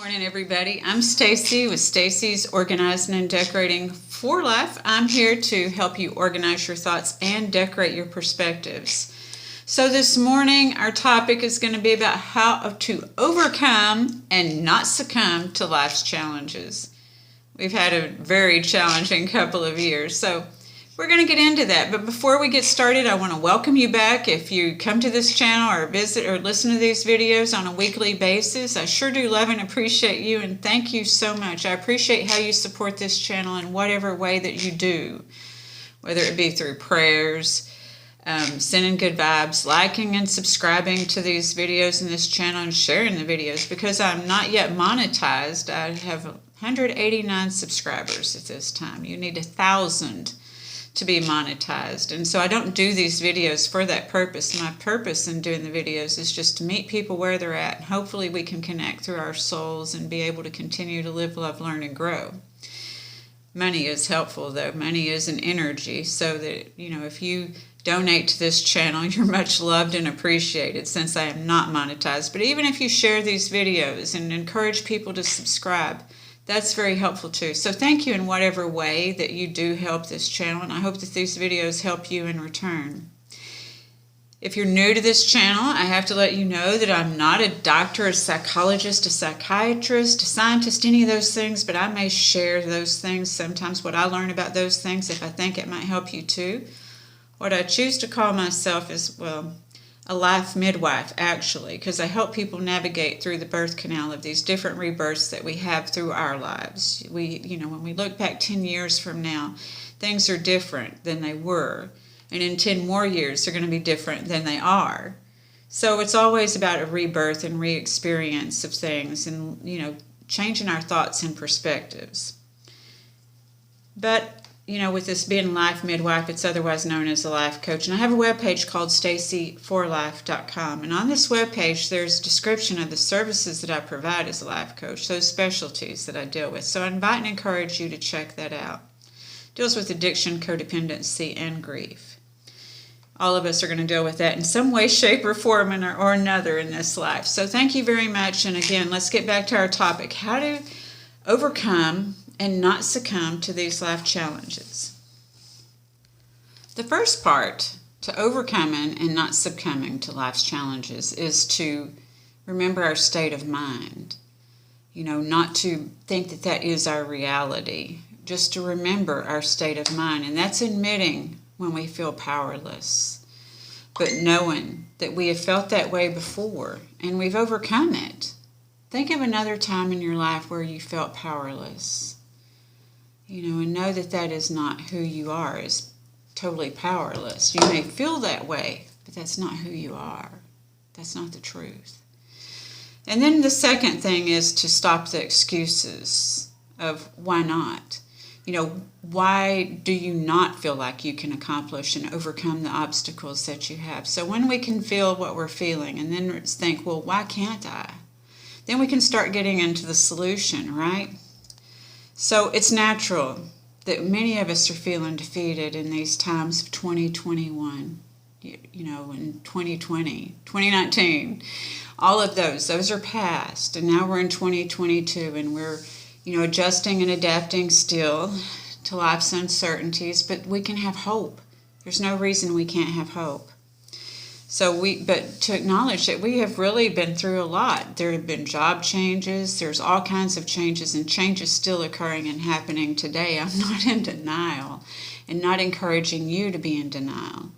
Morning, everybody. I'm Stacy with Stacy's Organizing and Decorating for Life. I'm here to help you organize your thoughts and decorate your perspectives. So this morning, our topic is going to be about how to overcome and not succumb to life's challenges. We've had a very challenging couple of years, so we're going to get into that. But before we get started, I want to welcome you back. If you come to this channel or visit or listen to these videos on a weekly basis, I sure do love and appreciate you, and thank you so much. I appreciate how you support this channel in whatever way that you do, whether it be through prayers, sending good vibes, liking and subscribing to these videos and this channel, and sharing the videos. Because I'm not yet monetized, I have 189 subscribers at this time. You need 1,000 to be monetized, and so I don't do these videos for that purpose. My purpose in doing the videos is just to meet people where they're at, and hopefully we can connect through our souls and be able to continue to live, love, learn, and grow. Money is helpful, though. Money is an energy, so that, if you donate to this channel, you're much loved and appreciated, since I am not monetized. But even if you share these videos and encourage people to subscribe, that's very helpful too. So thank you in whatever way that you do help this channel, and I hope that these videos help you in return. If you're new to this channel, I have to let you know that I'm not a doctor, a psychologist, a psychiatrist, a scientist, any of those things, but I may share those things, sometimes what I learn about those things, if I think it might help you too. What I choose to call myself is, well, a life midwife, actually, because I help people navigate through the birth canal of these different rebirths that we have through our lives. When we look back 10 years from now, things are different than they were. And in 10 more years, they're going to be different than they are. So it's always about a rebirth and re-experience of things, and, changing our thoughts and perspectives. But with this being life midwife, it's otherwise known as a life coach. And I have a webpage called staceyreineck.com. And on this webpage, there's a description of the services that I provide as a life coach, those specialties that I deal with. So I invite and encourage you to check that out. It deals with addiction, codependency, and grief. All of us are going to deal with that in some way, shape, or form or another in this life. So thank you very much. And again, let's get back to our topic: how to overcome and not succumb to these life challenges. The first part to overcoming and not succumbing to life's challenges is to remember our state of mind. Not to think that that is our reality, just to remember our state of mind. And that's admitting when we feel powerless, but knowing that we have felt that way before and we've overcome it. Think of another time in your life where you felt powerless. And know that that is not who you are, is totally powerless. You may feel that way, but that's not who you are. That's not the truth. And then the second thing is to stop the excuses of why not. Why do you not feel like you can accomplish and overcome the obstacles that you have? So when we can feel what we're feeling and then think, well, why can't I? Then we can start getting into the solution, right? So it's natural that many of us are feeling defeated in these times of 2021, in 2020, 2019, all of those are past. And now we're in 2022, and we're, adjusting and adapting still to life's uncertainties, but we can have hope. There's no reason we can't have hope. But to acknowledge that we have really been through a lot. There have been job changes. There's all kinds of changes, and changes still occurring and happening today. I'm not in denial and not encouraging you to be in denial.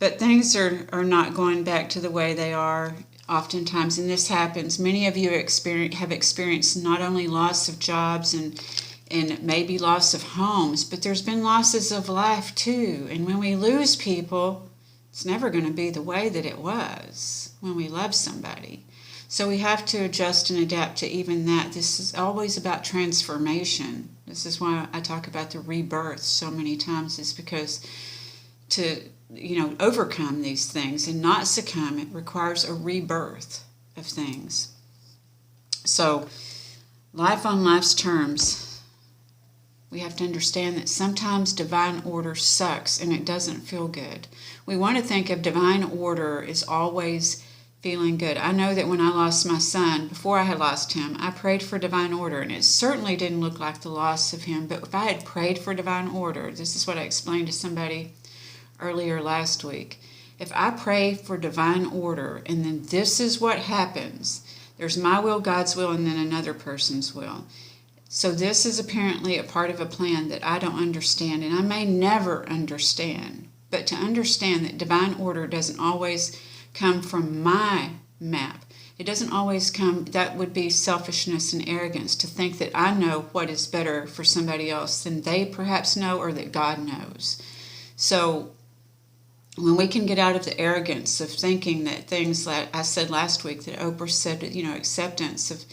But things are not going back to the way they are oftentimes, and this happens. Many of you have experienced not only loss of jobs and maybe loss of homes, but there's been losses of life too. And when we lose people, it's never going to be the way that it was when we love somebody. So we have to adjust and adapt to even that. This is always about transformation. This is why I talk about the rebirth so many times, is because to overcome these things and not succumb, it requires a rebirth of things. So life on life's terms. We have to understand that sometimes divine order sucks and it doesn't feel good. We want to think of divine order as always feeling good. I know that when I lost my son, before I had lost him, I prayed for divine order, and it certainly didn't look like the loss of him. But if I had prayed for divine order, this is what I explained to somebody earlier last week. If I pray for divine order, and then this is what happens, there's my will, God's will, and then another person's will. So this is apparently a part of a plan that I don't understand, and I may never understand. But to understand that divine order doesn't always come from my map. It doesn't always come, that would be selfishness and arrogance, to think that I know what is better for somebody else than they perhaps know, or that God knows. So when we can get out of the arrogance of thinking that things, like I said last week, that Oprah said, acceptance of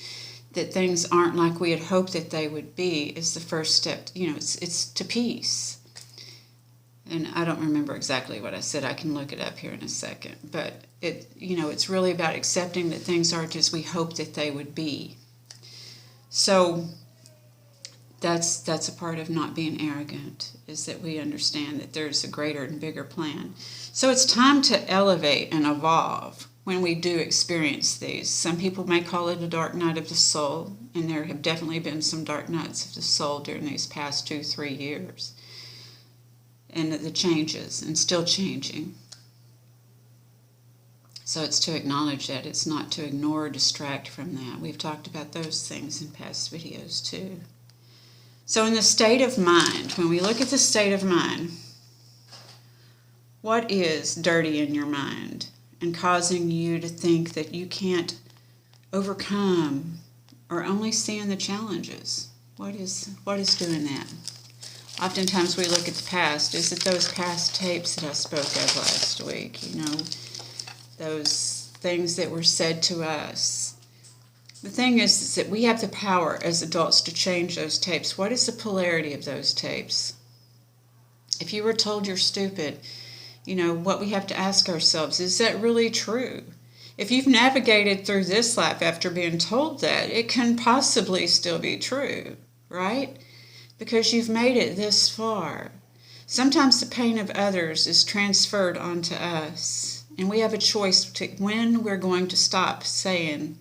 that things aren't like we had hoped that they would be, is the first step. It's to peace. And I don't remember exactly what I said. I can look it up here in a second. But it's really about accepting that things aren't as we hoped that they would be. So that's a part of not being arrogant, is that we understand that there's a greater and bigger plan. So it's time to elevate and evolve when we do experience these. Some people may call it a dark night of the soul, and there have definitely been some dark nights of the soul during these past 2-3 years. And the changes, and still changing. So it's to acknowledge that. It's not to ignore or distract from that. We've talked about those things in past videos too. So in the state of mind, when we look at the state of mind, what is dirty in your mind and causing you to think that you can't overcome or only see in the challenges? What is doing that? Oftentimes we look at the past. Is it those past tapes that I spoke of last week? Those things that were said to us. The thing is that we have the power as adults to change those tapes. What is the polarity of those tapes? If you were told you're stupid, what we have to ask ourselves, is that really true? If you've navigated through this life after being told that, it can possibly still be true, right? Because you've made it this far. Sometimes the pain of others is transferred onto us, and we have a choice to when we're going to stop saying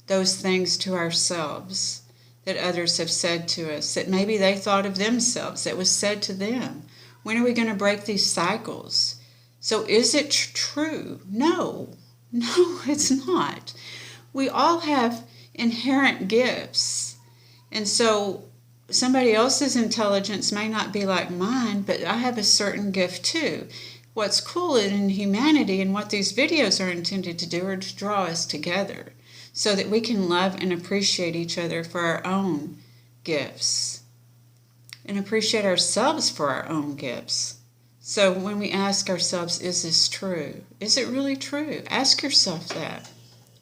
those things to ourselves that others have said to us, that maybe they thought of themselves, that was said to them. When are we going to break these cycles? So is it true? No, it's not. We all have inherent gifts, and so somebody else's intelligence may not be like mine, but I have a certain gift too. What's cool in humanity, and what these videos are intended to do, are to draw us together so that we can love and appreciate each other for our own gifts and appreciate ourselves for our own gifts. So when we ask ourselves, is this true? Is it really true? Ask yourself that.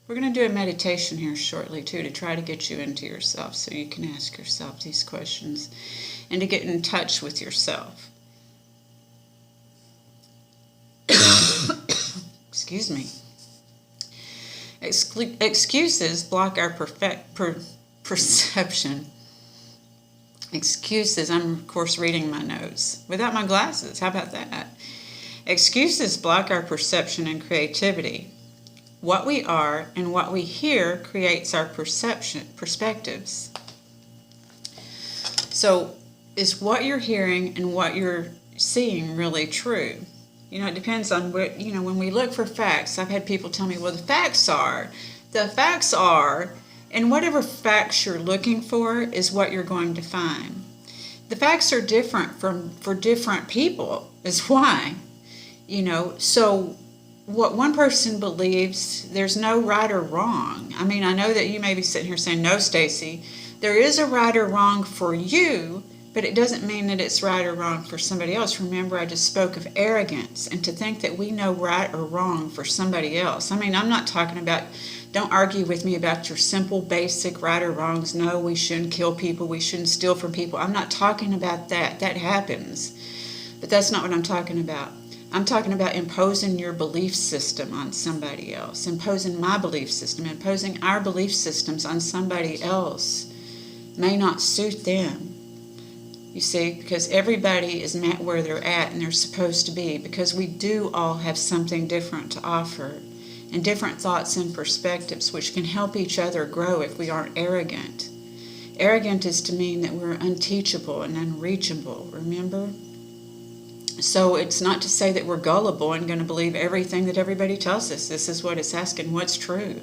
We're going to do a meditation here shortly, too, to try to get you into yourself so you can ask yourself these questions and to get in touch with yourself. Excuse me. Excuses block our perception. Excuses, I'm of course reading my notes without my glasses. How about that? Excuses block our perception and creativity. What we are and what we hear creates our perspectives. So is what you're hearing and what you're seeing really true? It depends on what, when we look for facts, I've had people tell me, well, the facts are, and whatever facts you're looking for is what you're going to find. The facts are different for different people, is why, so what one person believes, there's no right or wrong. I mean, I know that you may be sitting here saying, no, Stacy, there is a right or wrong for you, but it doesn't mean that it's right or wrong for somebody else. Remember, I just spoke of arrogance, and to think that we know right or wrong for somebody else. I mean, I'm not talking about, don't argue with me about your simple, basic right or wrongs. No, we shouldn't kill people. We shouldn't steal from people. I'm not talking about that. That happens. But that's not what I'm talking about. I'm talking about imposing your belief system on somebody else, imposing my belief system, imposing our belief systems on somebody else may not suit them. You see, because everybody is met where they're at and they're supposed to be, because we do all have something different to offer. and different thoughts and perspectives, which can help each other grow if we aren't arrogant. Arrogant is to mean that we're unteachable and unreachable, remember? So it's not to say that we're gullible and going to believe everything that everybody tells us. This is what it's asking, what's true?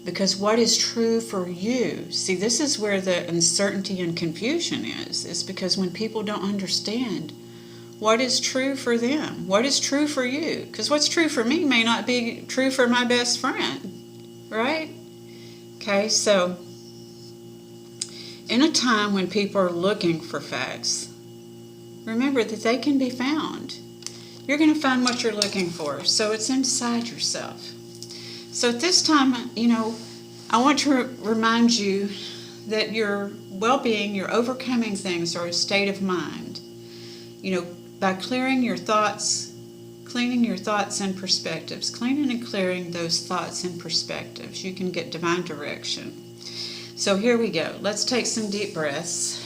Because what is true for you? See, this is where the uncertainty and confusion is because when people don't understand what is true for them, what is true for you? Because what's true for me may not be true for my best friend, right? Okay, so in a time when people are looking for facts, remember that they can be found. You're going to find what you're looking for, so it's inside yourself. So at this time, I want to remind you that your well-being, your overcoming things are a state of mind. By clearing your thoughts, cleaning your thoughts and perspectives, cleaning and clearing those thoughts and perspectives, you can get divine direction. So here we go. Let's take some deep breaths.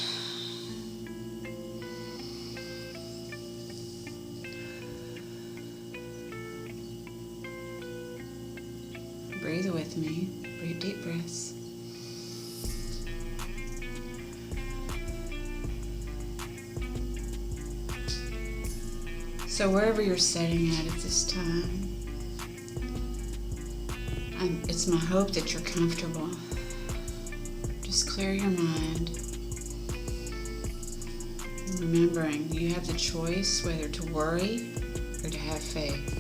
Breathe with me. Breathe deep breaths. So wherever you're sitting at this time, it's my hope that you're comfortable. Just clear your mind. Remembering you have the choice whether to worry or to have faith.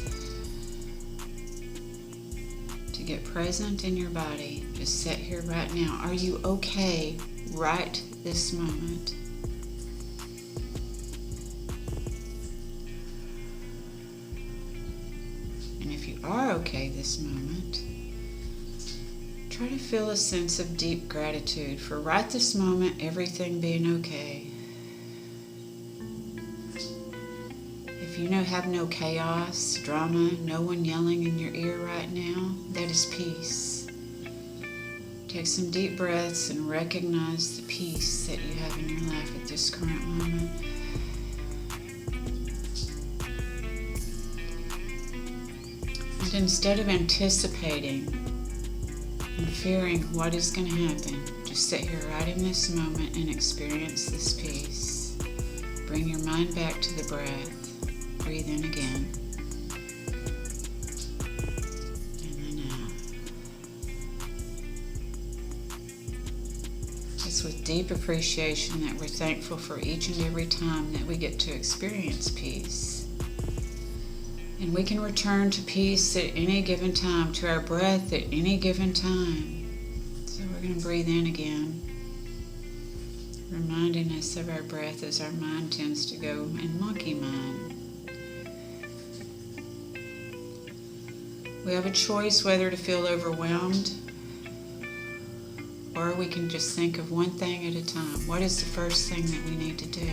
To get present in your body. Just sit here right now. Are you okay right this moment? And if you are okay this moment, try to feel a sense of deep gratitude for right this moment, everything being okay. If you have no chaos, drama, no one yelling in your ear right now, that is peace. Take some deep breaths and recognize the peace that you have in your life at this current moment. And instead of anticipating and fearing what is going to happen, just sit here right in this moment and experience this peace. Bring your mind back to the breath. Breathe in again. And then out. It's with deep appreciation that we're thankful for each and every time that we get to experience peace. And we can return to peace at any given time, to our breath at any given time. So we're going to breathe in again, reminding us of our breath as our mind tends to go in monkey mind. We have a choice whether to feel overwhelmed, or we can just think of one thing at a time. What is the first thing that we need to do?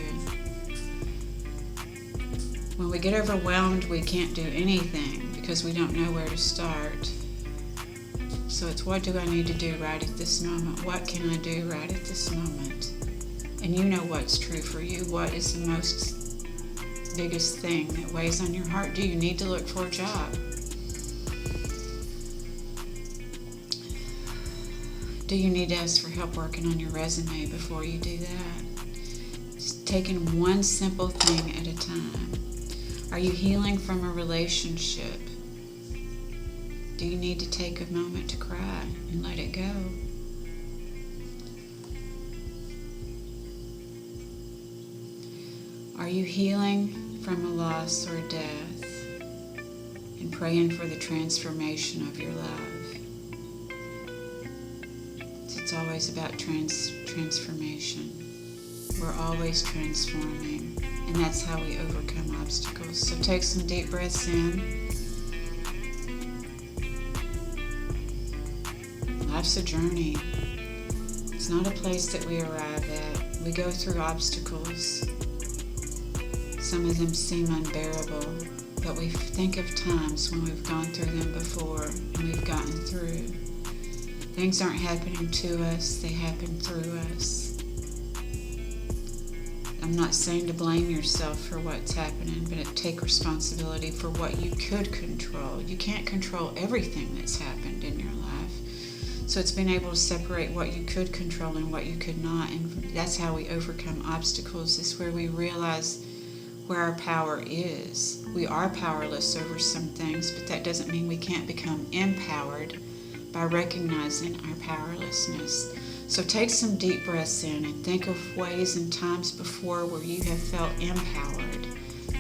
When we get overwhelmed, we can't do anything because we don't know where to start. So it's, what do I need to do right at this moment? What can I do right at this moment? And you know what's true for you. What is the biggest thing that weighs on your heart? Do you need to look for a job? Do you need to ask for help working on your resume before you do that? Just taking one simple thing at a time. Are you healing from a relationship? Do you need to take a moment to cry and let it go? Are you healing from a loss or a death and praying for the transformation of your love? It's always about transformation. We're always transforming, and that's how we overcome obstacles. So take some deep breaths in. Life's a journey. It's not a place that we arrive at. We go through obstacles. Some of them seem unbearable, but we think of times when we've gone through them before and we've gotten through. Things aren't happening to us, they happen through us. I'm not saying to blame yourself for what's happening, but to take responsibility for what you could control. You can't control everything that's happened in your life. So it's being able to separate what you could control and what you could not. And that's how we overcome obstacles, is where we realize where our power is. We are powerless over some things, but that doesn't mean we can't become empowered by recognizing our powerlessness. So take some deep breaths in and think of ways and times before where you have felt empowered.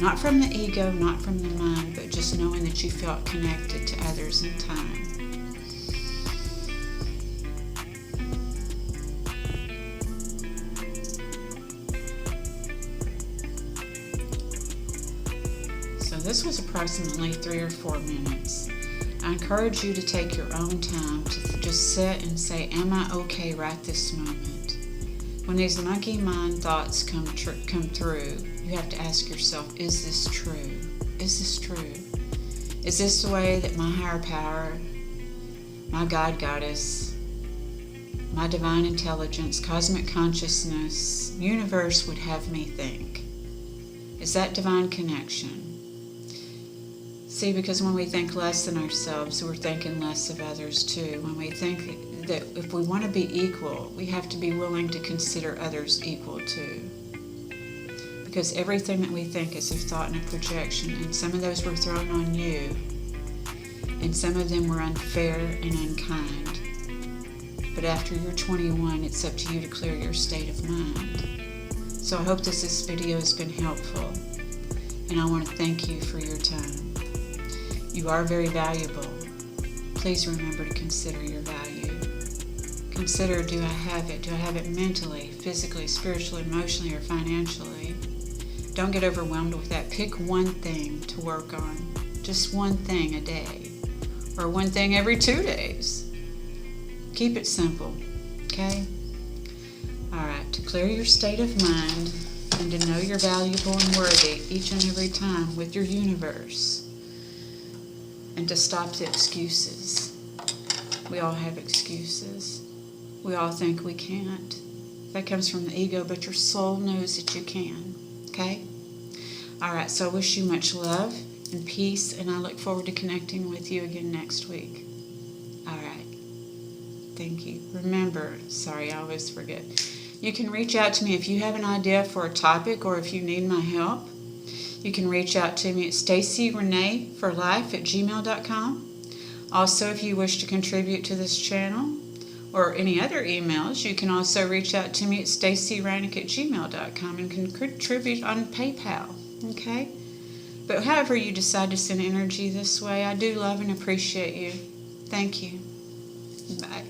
Not from the ego, not from the mind, but just knowing that you felt connected to others in time. So this was approximately 3 or 4 minutes. I encourage you to take your own time to just sit and say, am I okay right this moment? When these monkey mind thoughts come through, you have to ask yourself, is this true? Is this true? Is this the way that my higher power, my God Goddess, my divine intelligence, cosmic consciousness, universe would have me think? Is that divine connection? See, because when we think less than ourselves, we're thinking less of others too. When we think that if we want to be equal, we have to be willing to consider others equal too. Because everything that we think is a thought and a projection, and some of those were thrown on you, and some of them were unfair and unkind. But after you're 21, it's up to you to clear your state of mind. So I hope this video has been helpful, and I want to thank you for your time. You are very valuable. Please remember to consider your value. Consider, do I have it? Do I have it mentally, physically, spiritually, emotionally, or financially? Don't get overwhelmed with that. Pick one thing to work on. Just one thing a day. Or one thing every 2 days. Keep it simple, okay? Alright, to clear your state of mind and to know you're valuable and worthy each and every time with your universe. And to stop the excuses. We all have excuses. We all think we can't. That comes from the ego, but your soul knows that you can. Okay? Alright, so I wish you much love and peace, and I look forward to connecting with you again next week. Alright. Thank you. Remember, sorry, I always forget. You can reach out to me if you have an idea for a topic or if you need my help. You can reach out to me at staceyreineck@gmail.com. Also, if you wish to contribute to this channel or any other emails, you can also reach out to me at staceyreineck@gmail.com and can contribute on PayPal. Okay? But however you decide to send energy this way, I do love and appreciate you. Thank you. Bye.